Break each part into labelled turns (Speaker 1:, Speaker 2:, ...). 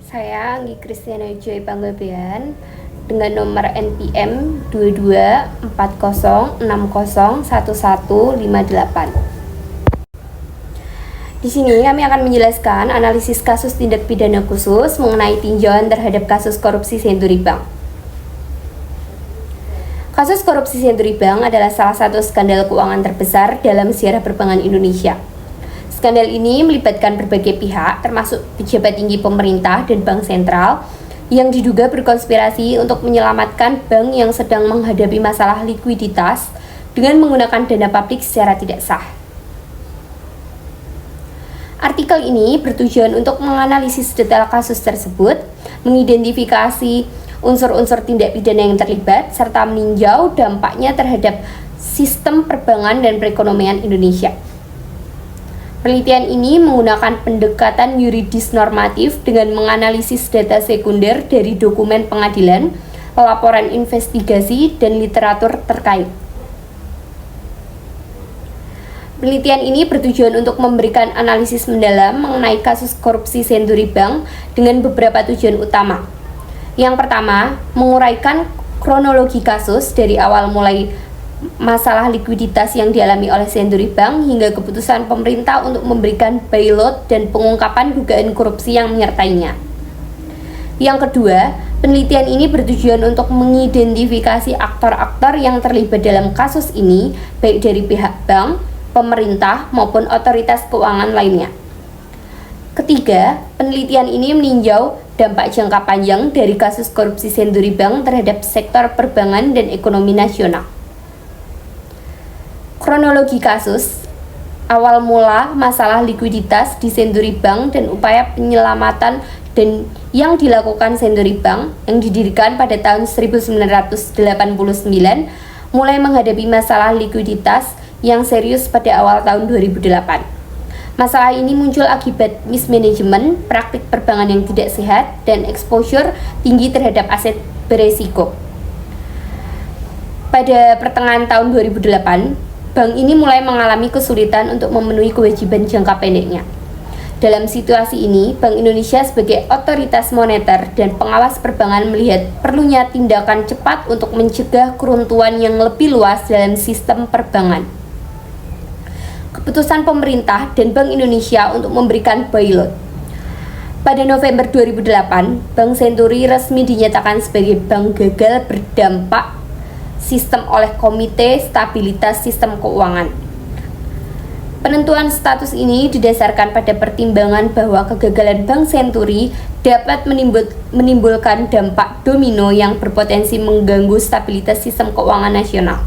Speaker 1: Saya Anggi Kristiana Joy Panggabean dengan nomor NPM 224060111158. Di sini kami akan menjelaskan analisis kasus tindak pidana khusus mengenai tinjauan terhadap kasus korupsi Century Bank. Kasus korupsi Century Bank adalah salah satu skandal keuangan terbesar dalam sejarah perbankan Indonesia. Skandal ini melibatkan berbagai pihak, termasuk pejabat tinggi pemerintah dan bank sentral, yang diduga berkonspirasi untuk menyelamatkan bank yang sedang menghadapi masalah likuiditas dengan menggunakan dana publik secara tidak sah. Artikel ini bertujuan untuk menganalisis detail kasus tersebut, mengidentifikasi unsur-unsur tindak pidana yang terlibat, serta meninjau dampaknya terhadap sistem perbankan dan perekonomian Indonesia. Penelitian ini menggunakan pendekatan yuridis normatif dengan menganalisis data sekunder dari dokumen pengadilan, laporan investigasi, dan literatur terkait. Penelitian ini bertujuan untuk memberikan analisis mendalam mengenai kasus korupsi Century Bank dengan beberapa tujuan utama. Yang pertama, menguraikan kronologi kasus dari awal mulai masalah likuiditas yang dialami oleh Century Bank hingga keputusan pemerintah untuk memberikan bailout dan pengungkapan dugaan korupsi yang menyertainya. Yang kedua, penelitian ini bertujuan untuk mengidentifikasi aktor-aktor yang terlibat dalam kasus ini, baik dari pihak bank, pemerintah, maupun otoritas keuangan lainnya. Ketiga, penelitian ini meninjau dampak jangka panjang dari kasus korupsi Century Bank terhadap sektor perbankan dan ekonomi nasional. Kronologi kasus, awal mula masalah likuiditas di Century Bank dan upaya penyelamatan yang dilakukan Century Bank yang didirikan pada tahun 1989 mulai menghadapi masalah likuiditas yang serius pada awal tahun 2008. Masalah ini muncul akibat mismanagement, praktik perbankan yang tidak sehat, dan exposure tinggi terhadap aset beresiko. Pada pertengahan tahun 2008, bank ini mulai mengalami kesulitan untuk memenuhi kewajiban jangka pendeknya. Dalam situasi ini, Bank Indonesia sebagai otoritas moneter dan pengawas perbankan melihat perlunya tindakan cepat untuk mencegah keruntuhan yang lebih luas dalam sistem perbankan. Keputusan pemerintah dan Bank Indonesia untuk memberikan bailout. Pada November 2008, Bank Century resmi dinyatakan sebagai bank gagal berdampak sistem oleh Komite Stabilitas Sistem Keuangan. Penentuan status ini didasarkan pada pertimbangan bahwa kegagalan Bank Century dapat menimbulkan dampak domino yang berpotensi mengganggu stabilitas sistem keuangan nasional.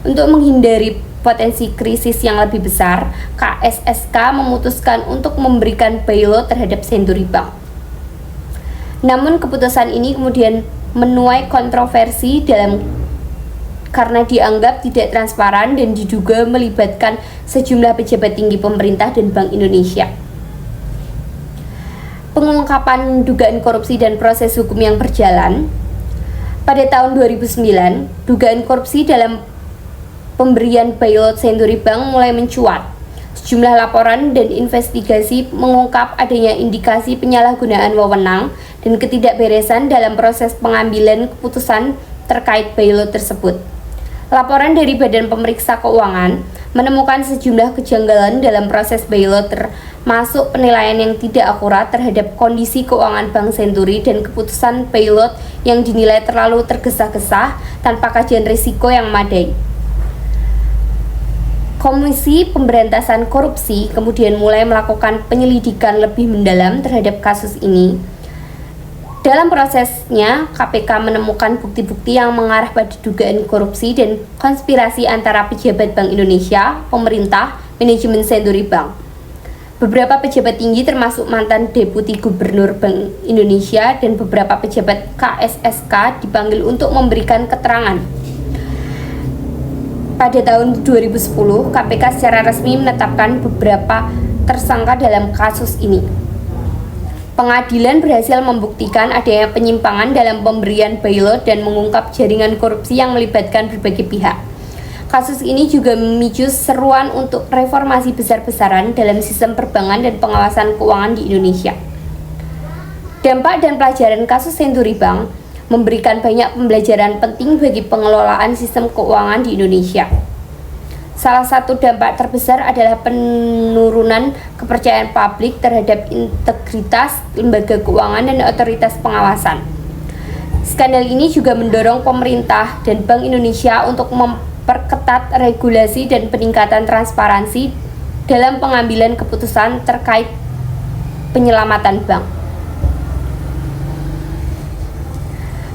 Speaker 1: Untuk menghindari potensi krisis yang lebih besar, KSSK memutuskan untuk memberikan bailout terhadap Century Bank. Namun keputusan ini kemudian menuai kontroversi karena dianggap tidak transparan dan diduga melibatkan sejumlah pejabat tinggi pemerintah dan Bank Indonesia. Pengungkapan dugaan korupsi dan proses hukum yang berjalan. Pada tahun 2009, dugaan korupsi dalam pemberian bailout Century Bank mulai mencuat. Sejumlah laporan dan investigasi mengungkap adanya indikasi penyalahgunaan wewenang dan ketidakberesan dalam proses pengambilan keputusan terkait bailout tersebut. Laporan dari Badan Pemeriksa Keuangan menemukan sejumlah kejanggalan dalam proses bailout, termasuk penilaian yang tidak akurat terhadap kondisi keuangan Bank Century dan keputusan bailout yang dinilai terlalu tergesa-gesa tanpa kajian risiko yang memadai. Komisi Pemberantasan Korupsi kemudian mulai melakukan penyelidikan lebih mendalam terhadap kasus ini. Dalam prosesnya, KPK menemukan bukti-bukti yang mengarah pada dugaan korupsi dan konspirasi antara pejabat Bank Indonesia, pemerintah, manajemen Century Bank. Beberapa pejabat tinggi termasuk mantan Deputi Gubernur Bank Indonesia dan beberapa pejabat KSSK dipanggil untuk memberikan keterangan. Pada tahun 2010, KPK secara resmi menetapkan beberapa tersangka dalam kasus ini. Pengadilan berhasil membuktikan adanya penyimpangan dalam pemberian bailout dan mengungkap jaringan korupsi yang melibatkan berbagai pihak. Kasus ini juga memicu seruan untuk reformasi besar-besaran dalam sistem perbankan dan pengawasan keuangan di Indonesia. Dampak dan pelajaran kasus Century Bank memberikan banyak pembelajaran penting bagi pengelolaan sistem keuangan di Indonesia. Salah satu dampak terbesar adalah penurunan kepercayaan publik terhadap integritas lembaga keuangan dan otoritas pengawasan. Skandal ini juga mendorong pemerintah dan Bank Indonesia untuk memperketat regulasi dan peningkatan transparansi dalam pengambilan keputusan terkait penyelamatan bank.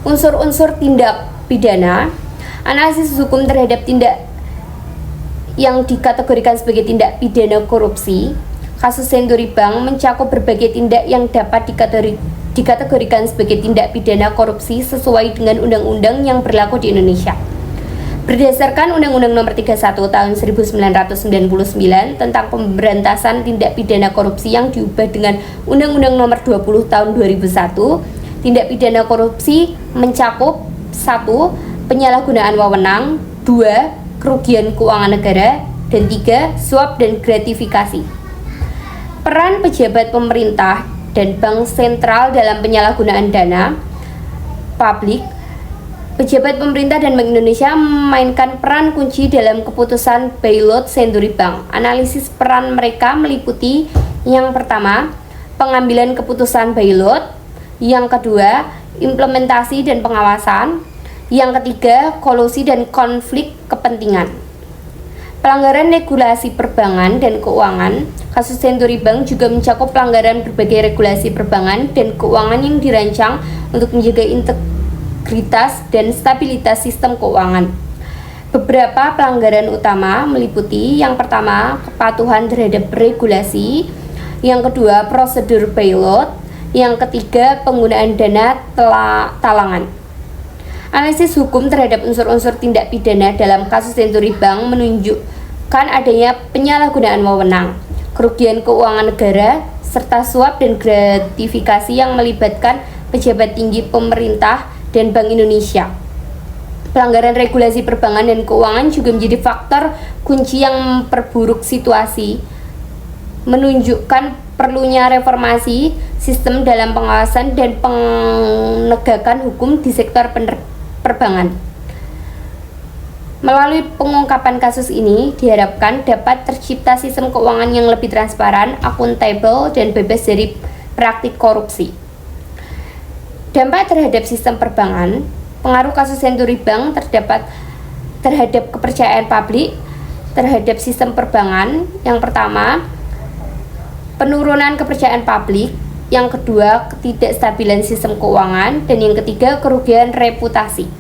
Speaker 1: Unsur-unsur tindak pidana, analisis hukum terhadap tindak yang dikategorikan sebagai tindak pidana korupsi. Kasus Century Bank mencakup berbagai tindak yang dapat dikategorikan sebagai tindak pidana korupsi sesuai dengan undang-undang yang berlaku di Indonesia. Berdasarkan Undang-Undang Nomor 31 Tahun 1999 tentang pemberantasan tindak pidana korupsi yang diubah dengan Undang-Undang Nomor 20 Tahun 2001, tindak pidana korupsi mencakup 1. Penyalahgunaan wewenang, 2. Kerugian keuangan negara, dan 3. Suap dan gratifikasi. Peran pejabat pemerintah dan bank sentral dalam penyalahgunaan dana publik. Pejabat pemerintah dan Bank Indonesia memainkan peran kunci dalam keputusan bailout Century Bank. Analisis peran mereka meliputi yang pertama, pengambilan keputusan bailout, yang kedua, implementasi dan pengawasan, yang ketiga, kolusi dan konflik kepentingan. Pelanggaran regulasi perbankan dan keuangan. Kasus Century Bank juga mencakup pelanggaran berbagai regulasi perbankan dan keuangan yang dirancang untuk menjaga integritas dan stabilitas sistem keuangan. Beberapa pelanggaran utama meliputi yang pertama, kepatuhan terhadap regulasi, yang kedua, prosedur bailout, yang ketiga, penggunaan dana talangan. Analisis hukum terhadap unsur-unsur tindak pidana dalam kasus Century Bank menunjukkan adanya penyalahgunaan wewenang, kerugian keuangan negara, serta suap dan gratifikasi yang melibatkan pejabat tinggi pemerintah dan Bank Indonesia. Pelanggaran regulasi perbankan dan keuangan juga menjadi faktor kunci yang memperburuk situasi, menunjukkan perlunya reformasi sistem dalam pengawasan dan penegakan hukum di sektor perbankan. Melalui pengungkapan kasus ini diharapkan dapat tercipta sistem keuangan yang lebih transparan, akuntabel, dan bebas dari praktik korupsi. Dampak terhadap sistem perbankan. Pengaruh kasus Century Bank terhadap kepercayaan publik terhadap sistem perbankan. Yang pertama, penurunan kepercayaan publik. Yang kedua, ketidakstabilan sistem keuangan, dan yang ketiga, kerugian reputasi.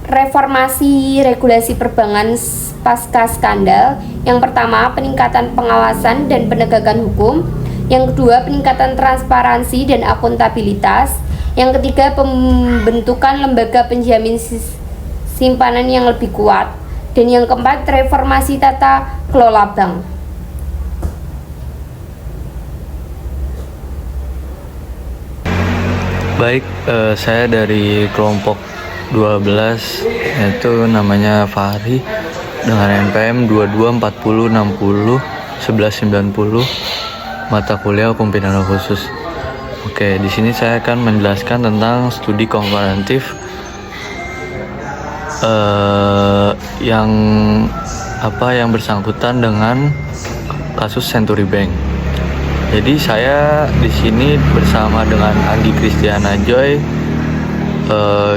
Speaker 1: Reformasi regulasi perbankan pasca skandal. Yang pertama, peningkatan pengawasan dan penegakan hukum. Yang kedua, peningkatan transparansi dan akuntabilitas. Yang ketiga, pembentukan lembaga penjamin simpanan yang lebih kuat. Dan yang keempat, reformasi tata kelola bank.
Speaker 2: Baik, saya dari kelompok 12, yaitu namanya Fahri, dengan NPM 2240601190, mata kuliah hukum pidana khusus. Oke, di sini saya akan menjelaskan tentang studi komparatif yang bersangkutan dengan kasus Century Bank. Jadi saya di sini bersama dengan Anggi Kristiana Joy,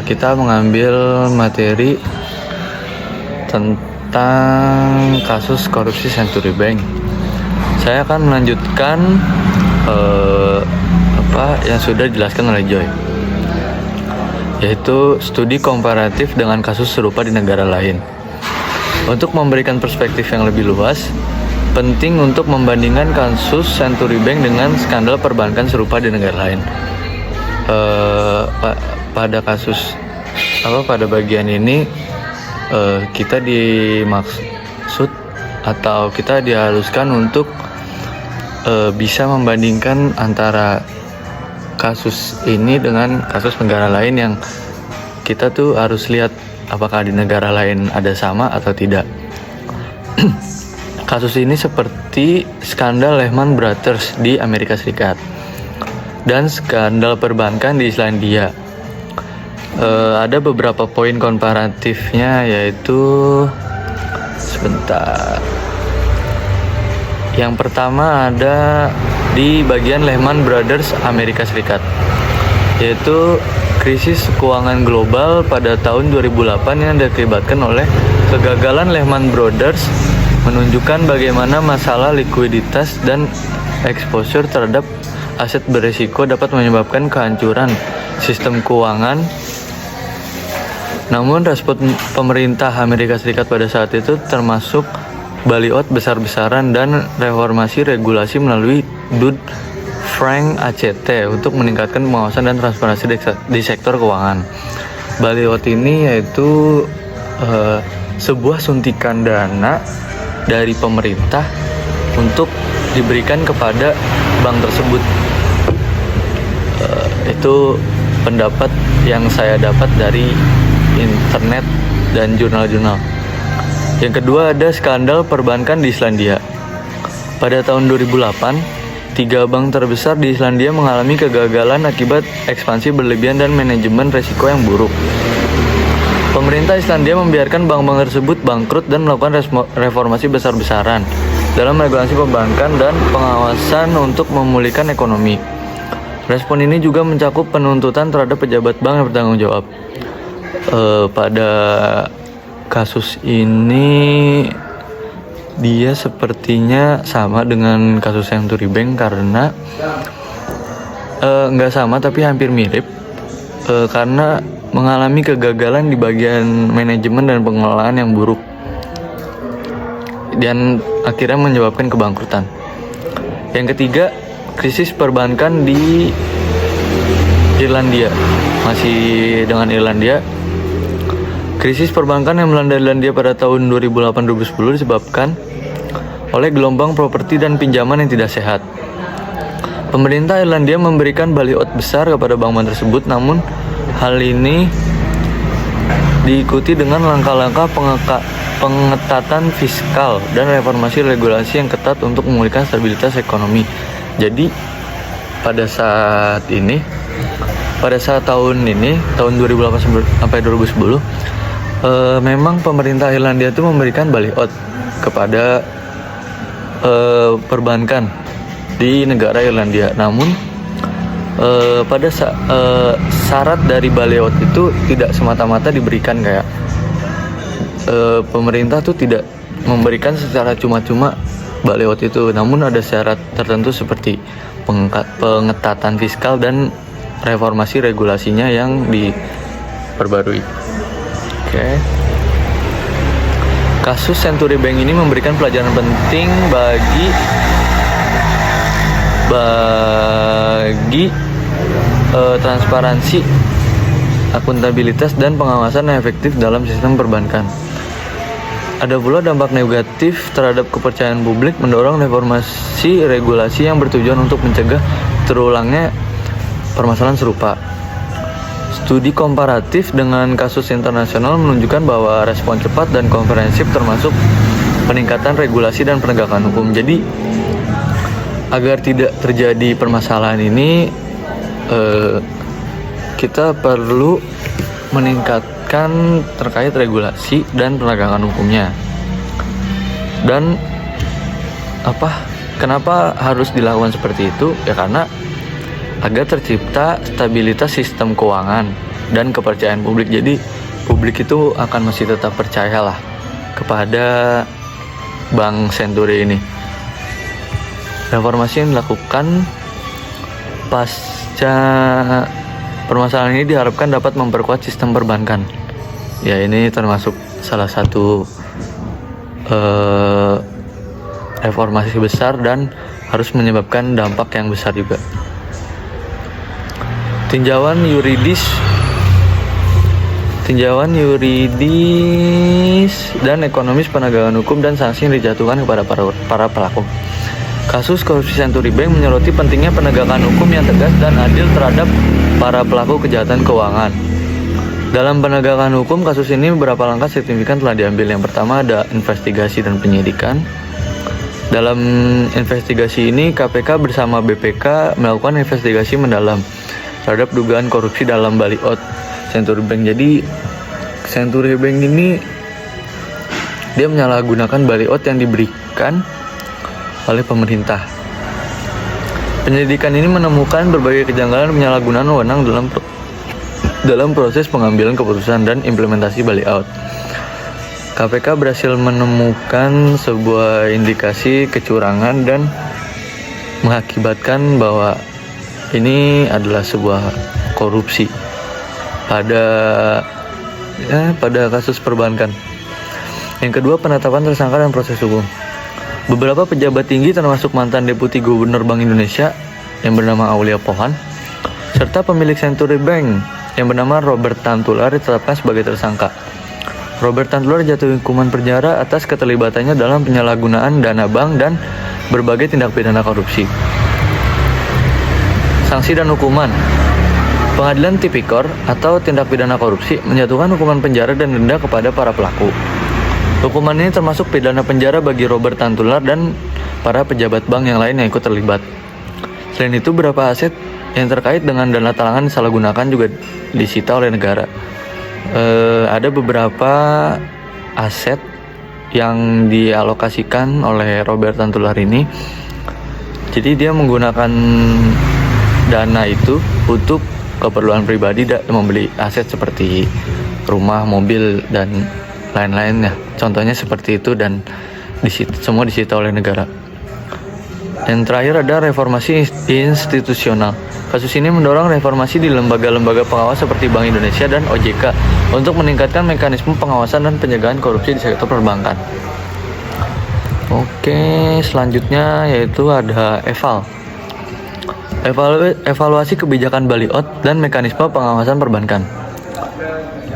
Speaker 2: kita mengambil materi tentang kasus korupsi Century Bank. Saya akan melanjutkan yang sudah dijelaskan oleh Joy, yaitu studi komparatif dengan kasus serupa di negara lain. Untuk memberikan perspektif yang lebih luas, penting untuk membandingkan kasus Century Bank dengan skandal perbankan serupa di negara lain. Pada bagian ini kita dimaksud atau kita diharuskan untuk bisa membandingkan antara kasus ini dengan kasus negara lain yang kita tuh harus lihat apakah di negara lain ada sama atau tidak. Kasus ini seperti skandal Lehman Brothers di Amerika Serikat dan skandal perbankan di Islandia. Ada beberapa poin komparatifnya, yaitu sebentar. Yang pertama ada di bagian Lehman Brothers Amerika Serikat, yaitu krisis keuangan global pada tahun 2008 yang diakibatkan oleh kegagalan Lehman Brothers, menunjukkan bagaimana masalah likuiditas dan exposure terhadap aset berisiko dapat menyebabkan kehancuran sistem keuangan. Namun respon pemerintah Amerika Serikat pada saat itu termasuk bailout besar-besaran dan reformasi regulasi melalui Dodd-Frank Act untuk meningkatkan pengawasan dan transparansi di sektor keuangan. Bailout ini yaitu sebuah suntikan dana dari pemerintah untuk diberikan kepada bank tersebut. Itu pendapat yang saya dapat dari internet dan jurnal-jurnal. Yang kedua ada skandal perbankan di Islandia. Pada tahun 2008, 3 bank terbesar di Islandia mengalami kegagalan akibat ekspansi berlebihan dan manajemen risiko yang buruk. Pemerintah Islandia membiarkan bank-bank tersebut bangkrut dan melakukan reformasi besar-besaran dalam regulasi perbankan dan pengawasan untuk memulihkan ekonomi. Respon ini juga mencakup penuntutan terhadap pejabat bank yang bertanggung jawab. Pada kasus ini dia sepertinya sama dengan kasus Century Bank karena nggak sama tapi hampir mirip, karena mengalami kegagalan di bagian manajemen dan pengelolaan yang buruk dan akhirnya menyebabkan kebangkrutan. Yang ketiga, krisis perbankan di Irlandia. Masih dengan Irlandia, krisis perbankan yang melanda Irlandia pada tahun 2008-2010 disebabkan oleh gelombang properti dan pinjaman yang tidak sehat. Pemerintah Irlandia memberikan bailout besar kepada bank-bank tersebut, namun hal ini diikuti dengan langkah-langkah pengetatan fiskal dan reformasi regulasi yang ketat untuk memulihkan stabilitas ekonomi. Jadi pada saat tahun 2008 sampai 2010, memang pemerintah Irlandia itu memberikan bailout kepada perbankan di negara Irlandia. Namun pada syarat dari bailout itu tidak semata-mata diberikan kayak pemerintah tuh tidak memberikan secara cuma-cuma bailout itu, namun ada syarat tertentu seperti pengetatan fiskal dan reformasi regulasinya yang diperbarui. Oke. Kasus Century Bank ini memberikan pelajaran penting bagi transparansi, akuntabilitas, dan pengawasan yang efektif dalam sistem perbankan. Ada pula dampak negatif terhadap kepercayaan publik, mendorong reformasi regulasi yang bertujuan untuk mencegah terulangnya permasalahan serupa. Studi komparatif dengan kasus internasional menunjukkan bahwa respon cepat dan komprehensif termasuk peningkatan regulasi dan penegakan hukum. Jadi, agar tidak terjadi permasalahan ini, kita perlu meningkatkan terkait regulasi dan penegakan hukumnya. Dan kenapa harus dilakukan seperti itu? Ya karena agar tercipta stabilitas sistem keuangan dan kepercayaan publik. Jadi publik itu akan masih tetap percayalah kepada Bank Century ini. Reformasi yang dilakukan pasca permasalahan ini diharapkan dapat memperkuat sistem perbankan. Ya, ini termasuk salah satu reformasi besar dan harus menyebabkan dampak yang besar juga. Tinjauan yuridis dan ekonomis penegakan hukum dan sanksi yang dijatuhkan kepada para pelaku. Kasus korupsi Century Bank menyoroti pentingnya penegakan hukum yang tegas dan adil terhadap para pelaku kejahatan keuangan. Dalam penegakan hukum kasus ini beberapa langkah signifikan telah diambil. Yang pertama ada investigasi dan penyidikan. Dalam investigasi ini, KPK bersama BPK melakukan investigasi mendalam terhadap dugaan korupsi dalam bailout Century Bank. Jadi Century Bank ini dia menyalahgunakan bailout yang diberikan oleh pemerintah. Penyelidikan ini menemukan berbagai kejanggalan penyalahgunaan wewenang dalam proses pengambilan keputusan dan implementasi bailout. KPK berhasil menemukan sebuah indikasi kecurangan dan mengakibatkan bahwa ini adalah sebuah korupsi pada kasus perbankan. Yang kedua, penetapan tersangka dan proses hukum. Beberapa pejabat tinggi termasuk mantan Deputi Gubernur Bank Indonesia yang bernama Aulia Pohan serta pemilik Century Bank yang bernama Robert Tantular ditetapkan sebagai tersangka. Robert Tantular jatuh hukuman penjara atas keterlibatannya dalam penyalahgunaan dana bank dan berbagai tindak pidana korupsi. Sanksi dan hukuman. Pengadilan Tipikor atau tindak pidana korupsi menjatuhkan hukuman penjara dan denda kepada para pelaku. Hukuman ini termasuk pidana penjara bagi Robert Tantular dan para pejabat bank yang lain yang ikut terlibat. Selain itu, beberapa aset yang terkait dengan dana talangan disalahgunakan juga disita oleh negara. Ada beberapa aset yang dialokasikan oleh Robert Tantular ini. Jadi dia menggunakan dana itu untuk keperluan pribadi, membeli aset seperti rumah, mobil, dan lain-lainnya. Contohnya seperti itu dan semua disita oleh negara. Dan terakhir ada reformasi institusional. Kasus ini mendorong reformasi di lembaga-lembaga pengawas seperti Bank Indonesia dan OJK untuk meningkatkan mekanisme pengawasan dan pencegahan korupsi di sektor perbankan. Oke, selanjutnya yaitu ada evaluasi kebijakan bailout dan mekanisme pengawasan perbankan.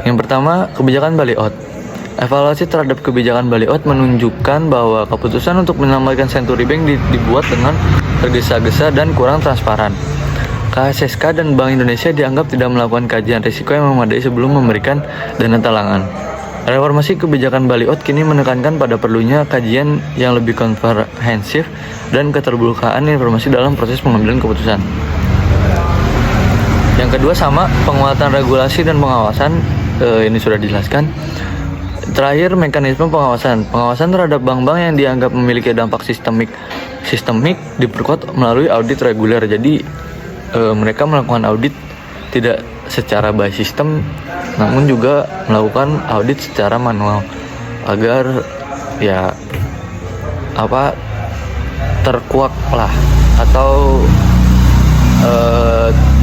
Speaker 2: Yang pertama, kebijakan bailout. Evaluasi terhadap kebijakan bailout menunjukkan bahwa keputusan untuk menyelamatkan Century Bank dibuat dengan tergesa-gesa dan kurang transparan. KSSK dan Bank Indonesia dianggap tidak melakukan kajian risiko yang memadai sebelum memberikan dana talangan. Reformasi kebijakan bailout kini menekankan pada perlunya kajian yang lebih komprehensif dan keterbukaan informasi dalam proses pengambilan keputusan. Yang kedua sama, penguatan regulasi dan pengawasan, ini sudah dijelaskan. Terakhir, mekanisme pengawasan. Pengawasan terhadap bank-bank yang dianggap memiliki dampak sistemik diperkuat melalui audit reguler. Jadi mereka melakukan audit tidak secara by system, namun juga melakukan audit secara manual agar terkuak lah atau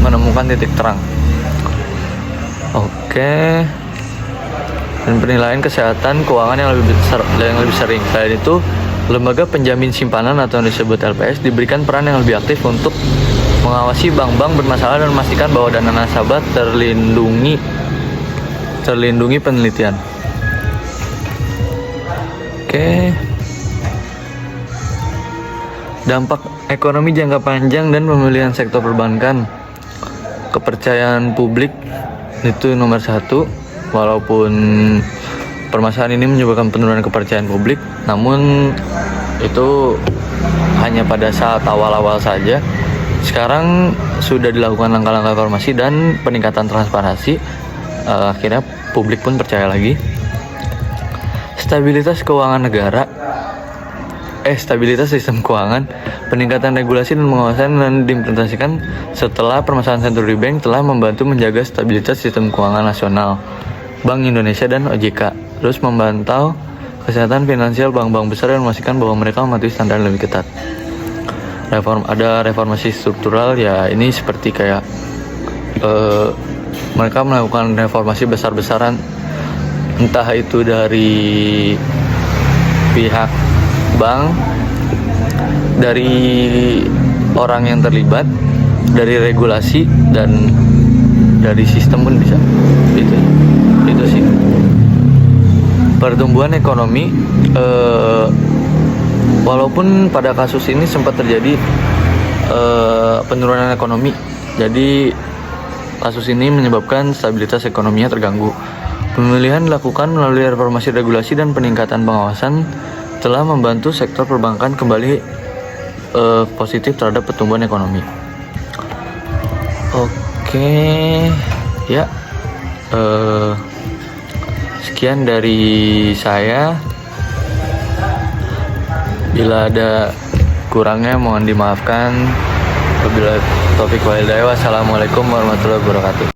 Speaker 2: menemukan titik terang. Oke. Dan penilaian kesehatan keuangan yang lebih sering. Selain itu, lembaga penjamin simpanan atau yang disebut LPS diberikan peran yang lebih aktif untuk mengawasi bank-bank bermasalah dan memastikan bahwa dana nasabah terlindungi penelitian. Oke. Dampak ekonomi jangka panjang dan pemilihan sektor perbankan. Kepercayaan publik itu nomor 1. Walaupun permasalahan ini menyebabkan penurunan kepercayaan publik, namun itu hanya pada saat awal-awal saja. Sekarang sudah dilakukan langkah-langkah reformasi dan peningkatan transparansi, akhirnya publik pun percaya lagi. Stabilitas keuangan negara, stabilitas sistem keuangan, peningkatan regulasi dan pengawasan dan diimplementasikan setelah permasalahan Century Bank telah membantu menjaga stabilitas sistem keuangan nasional, Bank Indonesia dan OJK, terus memantau kesehatan finansial bank-bank besar dan memastikan bahwa mereka mematuhi standar yang lebih ketat. Ada reformasi struktural, ya ini seperti kayak mereka melakukan reformasi besar-besaran, entah itu dari pihak bank, dari orang yang terlibat, dari regulasi, dan dari sistem pun bisa. Itu sih. Pertumbuhan ekonomi, walaupun pada kasus ini sempat terjadi penurunan ekonomi, jadi kasus ini menyebabkan stabilitas ekonominya terganggu. Pemilihan dilakukan melalui reformasi regulasi dan peningkatan pengawasan telah membantu sektor perbankan kembali positif terhadap pertumbuhan ekonomi. Oke, ya. Sekian dari saya. Bila ada kurangnya mohon dimaafkan. Wabillahi taufiq wal hidayah. Wassalamualaikum warahmatullahi wabarakatuh.